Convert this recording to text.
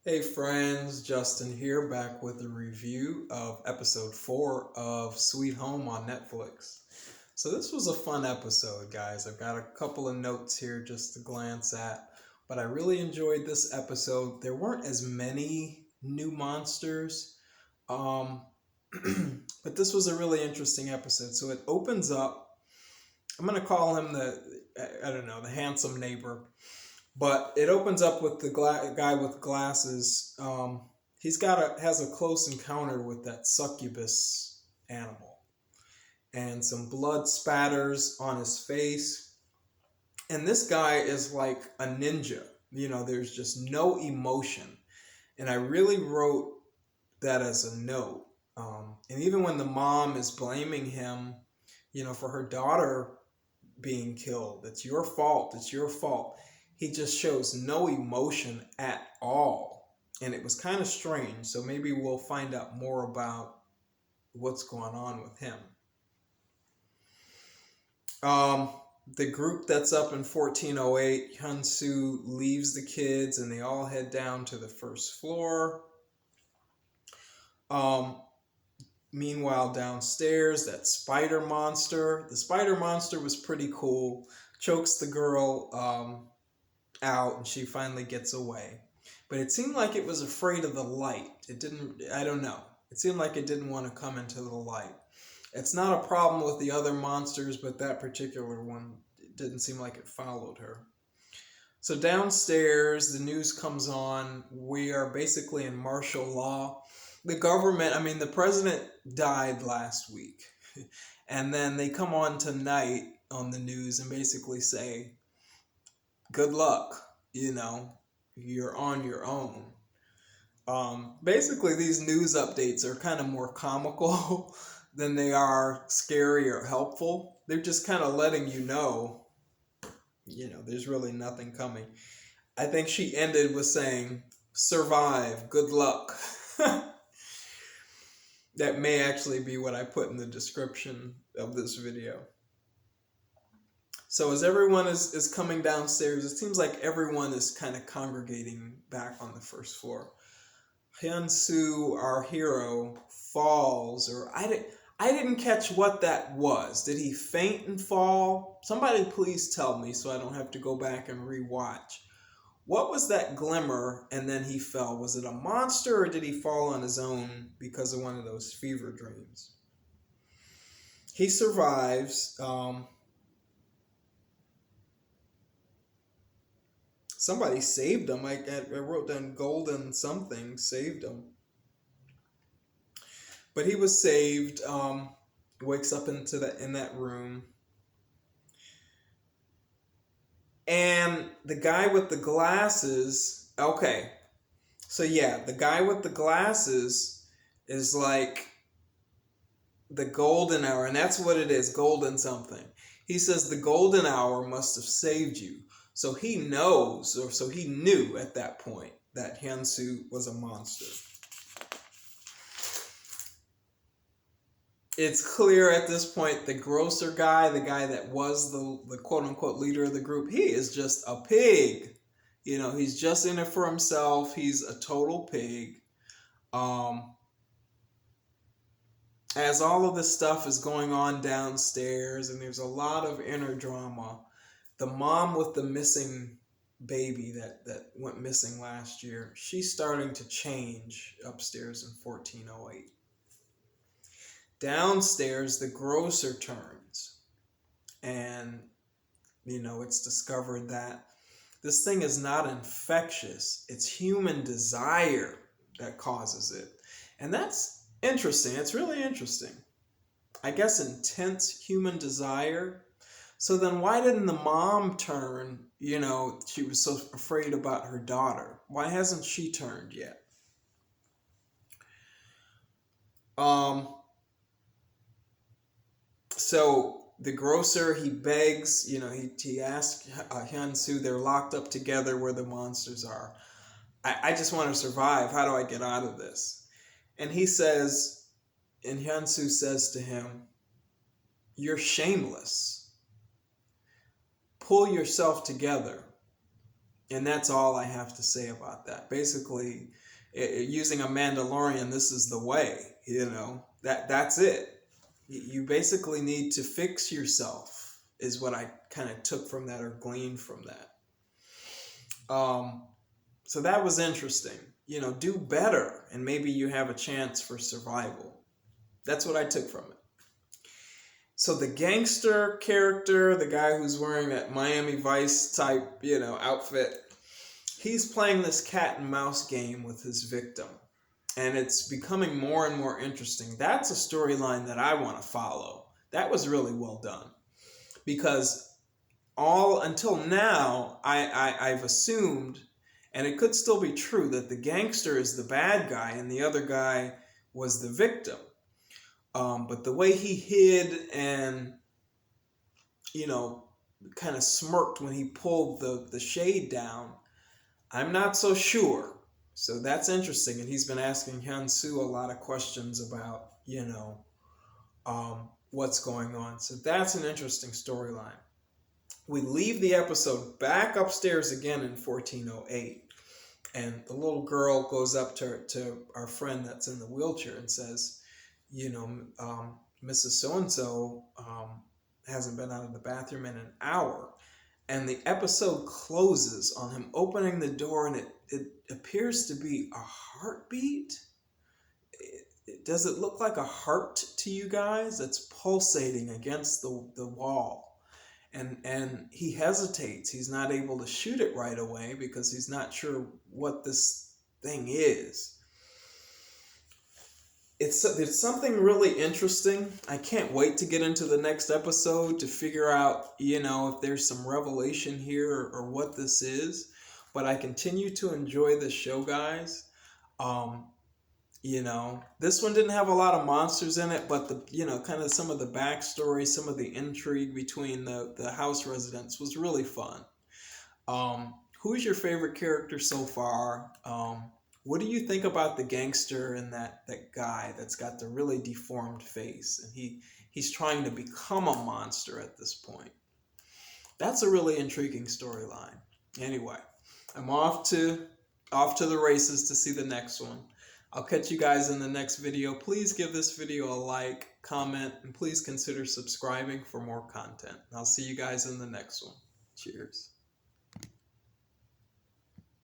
Hey friends, Justin here, back with a review of episode 4 of Sweet Home on Netflix. So, this was a fun episode, guys. I've got a couple of notes here just to glance at, but I really enjoyed this episode. There weren't as many new monsters, um, but this was a really interesting episode. So, it opens up. I'm going to call him I don't know, the handsome neighbor, but it opens up with the guy with glasses. Has a close encounter with that succubus animal, and some blood spatters on his face. And this guy is like a ninja. There's just no emotion. And I really wrote that as a note. And even when the mom is blaming him, for her daughter being killed. It's your fault. It's your fault. He just shows no emotion at all. And it was kind of strange. So maybe we'll find out more about what's going on with him. Um, the group that's up in 1408, Hyun-soo leaves the kids and they all head down to the first floor. Um, Meanwhile, downstairs, that the spider monster was pretty cool. Chokes the girl out and she finally gets away. But it seemed like it was afraid of the light. It didn't, I don't know. It seemed like it didn't want to come into the light. It's not a problem with the other monsters, but that particular one didn't seem like it followed her. So downstairs, the news comes on. We are basically in martial law. The president died last week. And then they come on tonight on the news and basically say, good luck, you're on your own. Basically, these news updates are kind of more comical than they are scary or helpful. They're just kind of letting there's really nothing coming. I think she ended with saying, survive, good luck. That may actually be what I put in the description of this video. So as everyone is coming downstairs, it seems like everyone is kind of congregating back on the first floor. Hyun-soo, our hero, falls, or I didn't catch what that was. Did he faint and fall? Somebody please tell me so I don't have to go back and rewatch. What was that glimmer and then he fell? Was it a monster or did he fall on his own because of one of those fever dreams? He survives. Somebody saved him. I wrote down golden something saved him. But he was saved. Wakes up in that room. And the guy with the glasses, okay. So yeah, the guy with the glasses is like the golden hour, and that's what it is, golden something. He says the golden hour must have saved you. So he knows, or so he knew at that point that Hyun-soo was a monster. It's clear at this point the grocer guy, the guy that was the quote unquote leader of the group, he is just a pig. He's just in it for himself. He's a total pig. Um, as all of this stuff is going on downstairs, and there's a lot of inner drama, the mom with the missing baby that went missing last year, she's starting to change upstairs in 1408. Downstairs, the grocer turns, and it's discovered that this thing is not infectious. It's human desire that causes it. And that's interesting. It's really interesting. I guess intense human desire. So then why didn't the mom turn? She was so afraid about her daughter. Why hasn't she turned yet? So the grocer, he begs, he asks Hyun-soo, they're locked up together where the monsters are. I just want to survive. How do I get out of this? And Hyun-soo says to him, you're shameless. Pull yourself together. And that's all I have to say about that. Basically, using a Mandalorian, this is the way, that's it. You basically need to fix yourself, is what I kind of took from that or gleaned from that. So that was interesting. Do better, and maybe you have a chance for survival. That's what I took from it. So the gangster character, the guy who's wearing that Miami Vice type, outfit, he's playing this cat and mouse game with his victim. And it's becoming more and more interesting. That's a storyline that I want to follow. That was really well done. Because all until now, I've assumed, and it could still be true, that the gangster is the bad guy and the other guy was the victim. But the way he hid and, kind of smirked when he pulled the shade down, I'm not so sure. So that's interesting. And he's been asking Hyun-soo a lot of questions about, what's going on. So that's an interesting storyline. We leave the episode back upstairs again in 1408. And the little girl goes up to our friend that's in the wheelchair and says, Mrs. So-and-so hasn't been out of the bathroom in an hour. And the episode closes on him opening the door, and it appears to be a heartbeat. Does it look like a heart to you guys? It's pulsating against the wall. And he hesitates. He's not able to shoot it right away because he's not sure what this thing is. It's something really interesting. I can't wait to get into the next episode to figure out, if there's some revelation here or what this is. But I continue to enjoy this show, guys. This one didn't have a lot of monsters in it, but kind of some of the backstory, some of the intrigue between the house residents was really fun. Who's your favorite character so far? What do you think about the gangster and that guy that's got the really deformed face? And he's trying to become a monster at this point. That's a really intriguing storyline. Anyway, I'm off to the races to see the next one. I'll catch you guys in the next video. Please give this video a like, comment, and please consider subscribing for more content. I'll see you guys in the next one. Cheers.